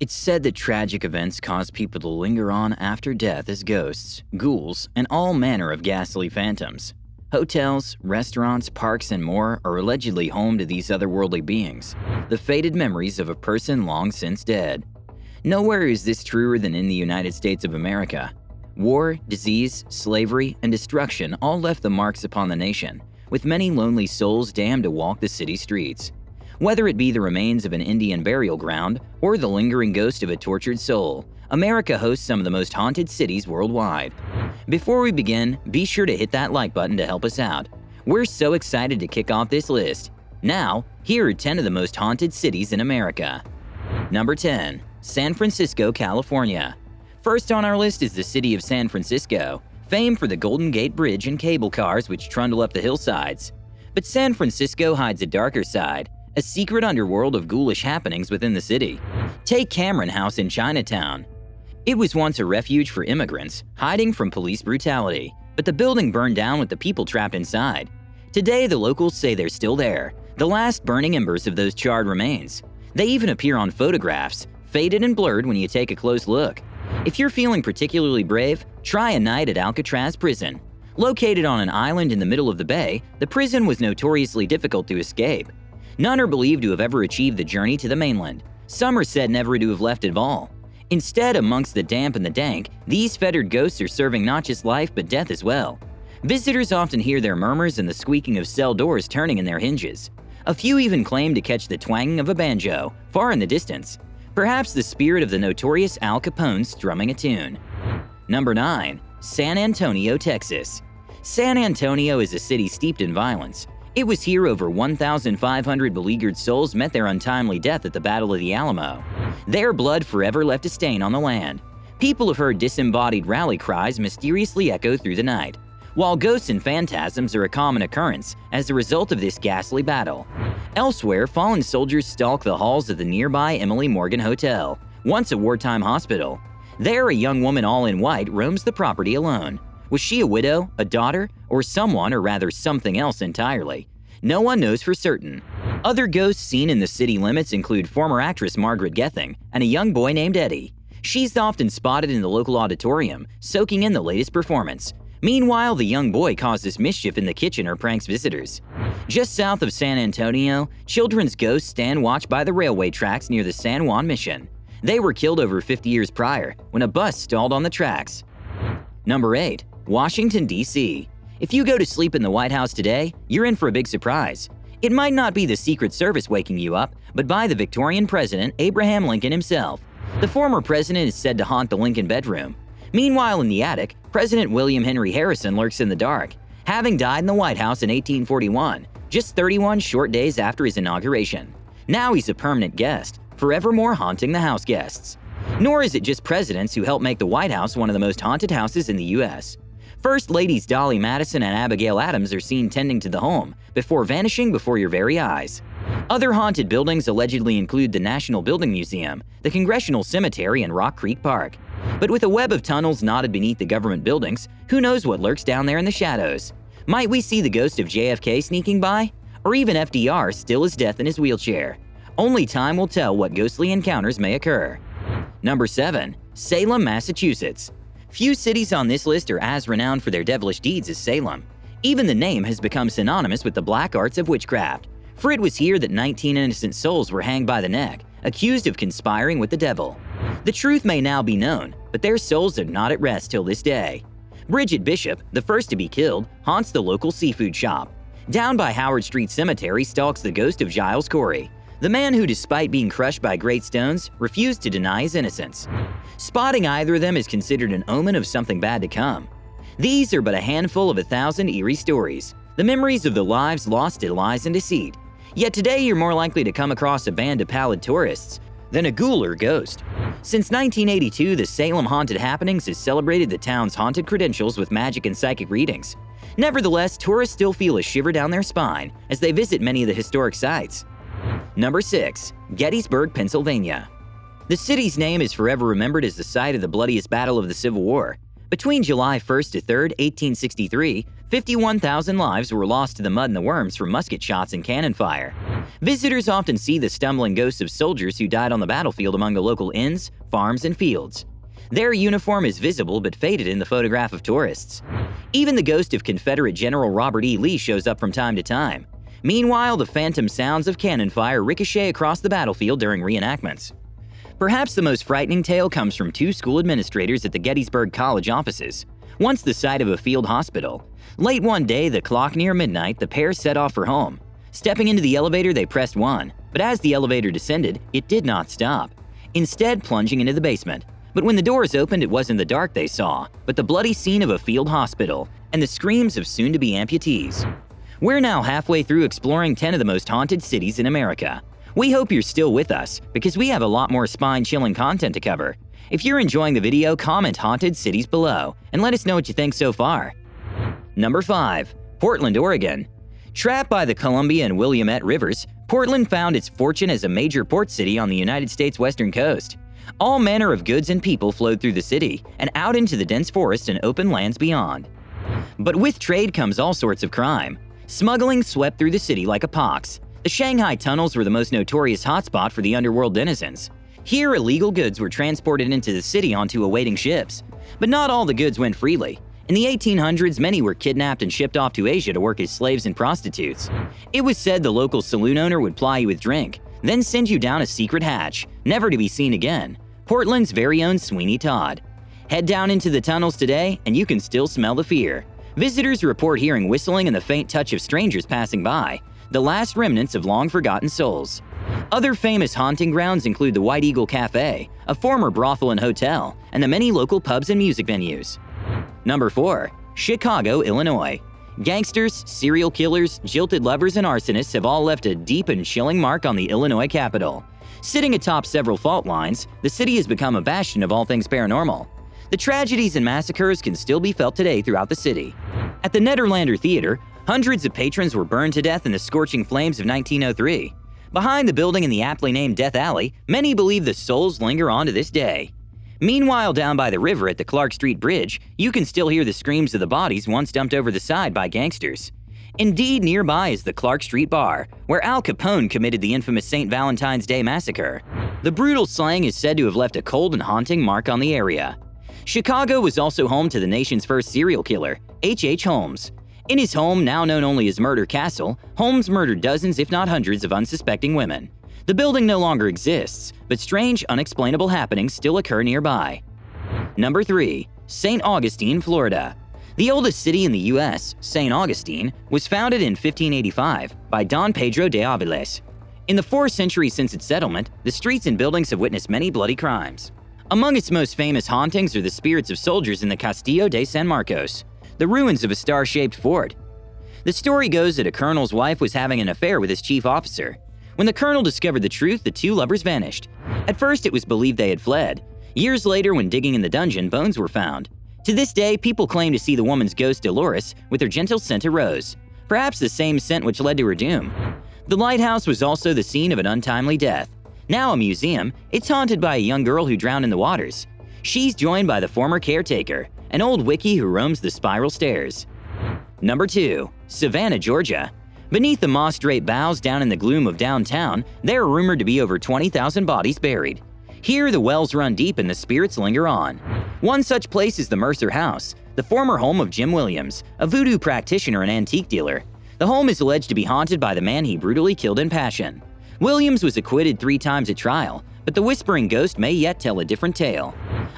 It's said that tragic events cause people to linger on after death as ghosts, ghouls, and all manner of ghastly phantoms. Hotels, restaurants, parks, and more are allegedly home to these otherworldly beings, the faded memories of a person long since dead. Nowhere is this truer than in the United States of America. War, disease, slavery, and destruction all left the marks upon the nation, with many lonely souls damned to walk the city streets. Whether it be the remains of an Indian burial ground or the lingering ghost of a tortured soul, America hosts some of the most haunted cities worldwide. Before we begin, be sure to hit that like button to help us out. We're so excited to kick off this list. Now, here are 10 of the most haunted cities in America. Number 10. San Francisco, California. First on our list is the city of San Francisco, famed for the Golden Gate Bridge and cable cars which trundle up the hillsides. But San Francisco hides a darker side, a secret underworld of ghoulish happenings within the city. Take Cameron House in Chinatown. It was once a refuge for immigrants, hiding from police brutality, but the building burned down with the people trapped inside. Today, the locals say they're still there, the last burning embers of those charred remains. They even appear on photographs, faded and blurred when you take a close look. If you're feeling particularly brave, try a night at Alcatraz Prison. Located on an island in the middle of the bay, the prison was notoriously difficult to escape. None are believed to have ever achieved the journey to the mainland. Some are said never to have left at all. Instead, amongst the damp and the dank, these fettered ghosts are serving not just life but death as well. Visitors often hear their murmurs and the squeaking of cell doors turning in their hinges. A few even claim to catch the twanging of a banjo, far in the distance. Perhaps the spirit of the notorious Al Capone strumming a tune. Number 9. San Antonio, Texas. San Antonio is a city steeped in violence. It was here over 1,500 beleaguered souls met their untimely death at the Battle of the Alamo. Their blood forever left a stain on the land. People have heard disembodied rally cries mysteriously echo through the night, while ghosts and phantasms are a common occurrence as a result of this ghastly battle. Elsewhere, fallen soldiers stalk the halls of the nearby Emily Morgan Hotel, once a wartime hospital. There, a young woman all in white roams the property alone. Was she a widow, a daughter, or someone, or rather something else entirely? No one knows for certain. Other ghosts seen in the city limits include former actress Margaret Gething and a young boy named Eddie. She's often spotted in the local auditorium, soaking in the latest performance. Meanwhile, the young boy causes mischief in the kitchen or pranks visitors. Just south of San Antonio, children's ghosts stand watch by the railway tracks near the San Juan Mission. They were killed over 50 years prior when a bus stalled on the tracks. Number 8. Washington, D.C. If you go to sleep in the White House today, you're in for a big surprise. It might not be the Secret Service waking you up, but by the Victorian President Abraham Lincoln himself. The former president is said to haunt the Lincoln bedroom. Meanwhile, in the attic, President William Henry Harrison lurks in the dark, having died in the White House in 1841, just 31 short days after his inauguration. Now he's a permanent guest, forevermore haunting the house guests. Nor is it just presidents who help make the White House one of the most haunted houses in the U.S. First Ladies Dolly Madison and Abigail Adams are seen tending to the home before vanishing before your very eyes. Other haunted buildings allegedly include the National Building Museum, the Congressional Cemetery, and Rock Creek Park. But with a web of tunnels knotted beneath the government buildings, who knows what lurks down there in the shadows? Might we see the ghost of JFK sneaking by? Or even FDR still as death in his wheelchair? Only time will tell what ghostly encounters may occur. Number 7. Salem, Massachusetts. Few cities on this list are as renowned for their devilish deeds as Salem. Even the name has become synonymous with the black arts of witchcraft, for it was here that 19 innocent souls were hanged by the neck, accused of conspiring with the devil. The truth may now be known, but their souls are not at rest till this day. Bridget Bishop, the first to be killed, haunts the local seafood shop. Down by Howard Street Cemetery stalks the ghost of Giles Corey, the man who, despite being crushed by great stones, refused to deny his innocence. Spotting either of them is considered an omen of something bad to come. These are but a handful of 1,000 eerie stories, the memories of the lives lost to lies and deceit. Yet today you're more likely to come across a band of pallid tourists than a ghoul or ghost. Since 1982, the Salem Haunted Happenings has celebrated the town's haunted credentials with magic and psychic readings. Nevertheless, tourists still feel a shiver down their spine as they visit many of the historic sites. Number 6. Gettysburg, Pennsylvania. The city's name is forever remembered as the site of the bloodiest battle of the Civil War. Between July 1st to 3rd, 1863, 51,000 lives were lost to the mud and the worms from musket shots and cannon fire. Visitors often see the stumbling ghosts of soldiers who died on the battlefield among the local inns, farms, and fields. Their uniform is visible but faded in the photograph of tourists. Even the ghost of Confederate General Robert E. Lee shows up from time to time. Meanwhile, the phantom sounds of cannon fire ricochet across the battlefield during reenactments. Perhaps the most frightening tale comes from two school administrators at the Gettysburg College offices, once the site of a field hospital. Late one day, the clock near midnight, the pair set off for home. Stepping into the elevator, they pressed 1, but as the elevator descended, it did not stop, instead plunging into the basement. But when the doors opened, it wasn't the dark they saw, but the bloody scene of a field hospital and the screams of soon-to-be amputees. We're now halfway through exploring 10 of the most haunted cities in America. We hope you're still with us, because we have a lot more spine-chilling content to cover. If you're enjoying the video, comment haunted cities below, and let us know what you think so far. Number 5. Portland, Oregon. Trapped by the Columbia and Willamette Rivers, Portland found its fortune as a major port city on the United States western coast. All manner of goods and people flowed through the city and out into the dense forest and open lands beyond. But with trade comes all sorts of crime. Smuggling swept through the city like a pox. The Shanghai tunnels were the most notorious hotspot for the underworld denizens. Here, illegal goods were transported into the city onto awaiting ships. But not all the goods went freely. In the 1800s, many were kidnapped and shipped off to Asia to work as slaves and prostitutes. It was said the local saloon owner would ply you with drink, then send you down a secret hatch, never to be seen again. Portland's very own Sweeney Todd. Head down into the tunnels today, and you can still smell the fear. Visitors report hearing whistling and the faint touch of strangers passing by, the last remnants of long-forgotten souls. Other famous haunting grounds include the White Eagle Cafe, a former brothel and hotel, and the many local pubs and music venues. Number 4. Chicago, Illinois. Gangsters, serial killers, jilted lovers, and arsonists have all left a deep and chilling mark on the Illinois capital. Sitting atop several fault lines, the city has become a bastion of all things paranormal. The tragedies and massacres can still be felt today throughout the city. At the Nederlander Theater, hundreds of patrons were burned to death in the scorching flames of 1903. Behind the building in the aptly named Death Alley, many believe the souls linger on to this day. Meanwhile, down by the river at the Clark Street Bridge, you can still hear the screams of the bodies once dumped over the side by gangsters. Indeed, nearby is the Clark Street Bar, where Al Capone committed the infamous St. Valentine's Day massacre. The brutal slaying is said to have left a cold and haunting mark on the area. Chicago was also home to the nation's first serial killer, H.H. Holmes. In his home, now known only as Murder Castle, Holmes murdered dozens if not hundreds of unsuspecting women. The building no longer exists, but strange, unexplainable happenings still occur nearby. Number 3. St. Augustine, Florida. The oldest city in the U.S., St. Augustine, was founded in 1585 by Don Pedro de Aviles. In the 4 centuries since its settlement, the streets and buildings have witnessed many bloody crimes. Among its most famous hauntings are the spirits of soldiers in the Castillo de San Marcos, the ruins of a star-shaped fort. The story goes that a colonel's wife was having an affair with his chief officer. When the colonel discovered the truth, the two lovers vanished. At first, it was believed they had fled. Years later, when digging in the dungeon, bones were found. To this day, people claim to see the woman's ghost Dolores with her gentle scent of rose, perhaps the same scent which led to her doom. The lighthouse was also the scene of an untimely death. Now a museum, it's haunted by a young girl who drowned in the waters. She's joined by the former caretaker, an old wickie who roams the spiral stairs. Number 2. Savannah, Georgia. Beneath the moss-draped boughs down in the gloom of downtown, there are rumored to be over 20,000 bodies buried. Here, the wells run deep and the spirits linger on. One such place is the Mercer House, the former home of Jim Williams, a voodoo practitioner and antique dealer. The home is alleged to be haunted by the man he brutally killed in passion. Williams was acquitted 3 times at trial, but the whispering ghost may yet tell a different tale.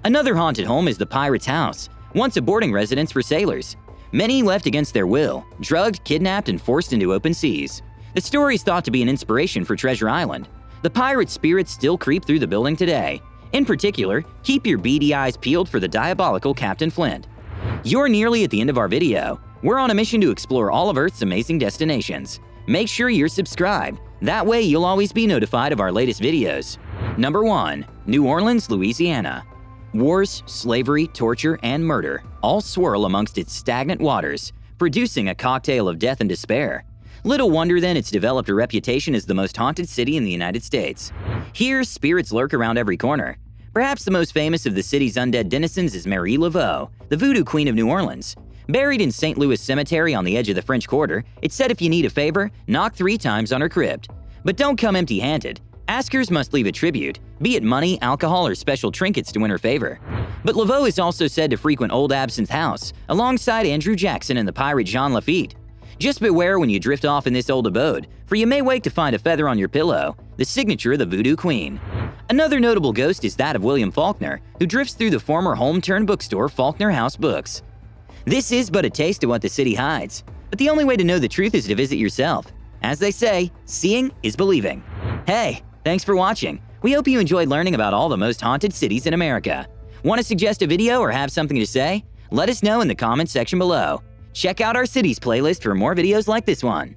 Another haunted home is the Pirate's House, once a boarding residence for sailors. Many left against their will, drugged, kidnapped, and forced into open seas. The story is thought to be an inspiration for Treasure Island. The pirate spirits still creep through the building today. In particular, keep your beady eyes peeled for the diabolical Captain Flint. You're nearly at the end of our video. We're on a mission to explore all of Earth's amazing destinations. Make sure you're subscribed. That way you'll always be notified of our latest videos. Number 1. New Orleans, Louisiana. Wars, slavery, torture, and murder all swirl amongst its stagnant waters, producing a cocktail of death and despair. Little wonder then it's developed a reputation as the most haunted city in the United States. Here, spirits lurk around every corner. Perhaps the most famous of the city's undead denizens is Marie Laveau, the voodoo queen of New Orleans. Buried in St. Louis Cemetery on the edge of the French Quarter, it's said if you need a favor, knock 3 times on her crypt. But don't come empty-handed. Askers must leave a tribute, be it money, alcohol, or special trinkets to win her favor. But Laveau is also said to frequent Old Absinthe House, alongside Andrew Jackson and the pirate Jean Lafitte. Just beware when you drift off in this old abode, for you may wake to find a feather on your pillow, the signature of the Voodoo Queen. Another notable ghost is that of William Faulkner, who drifts through the former home-turned-bookstore Faulkner House Books. This is but a taste of what the city hides, but the only way to know the truth is to visit yourself. As they say, seeing is believing. Hey, thanks for watching. We hope you enjoyed learning about all the most haunted cities in America. Want to suggest a video or have something to say? Let us know in the comments section below. Check out our cities playlist for more videos like this one.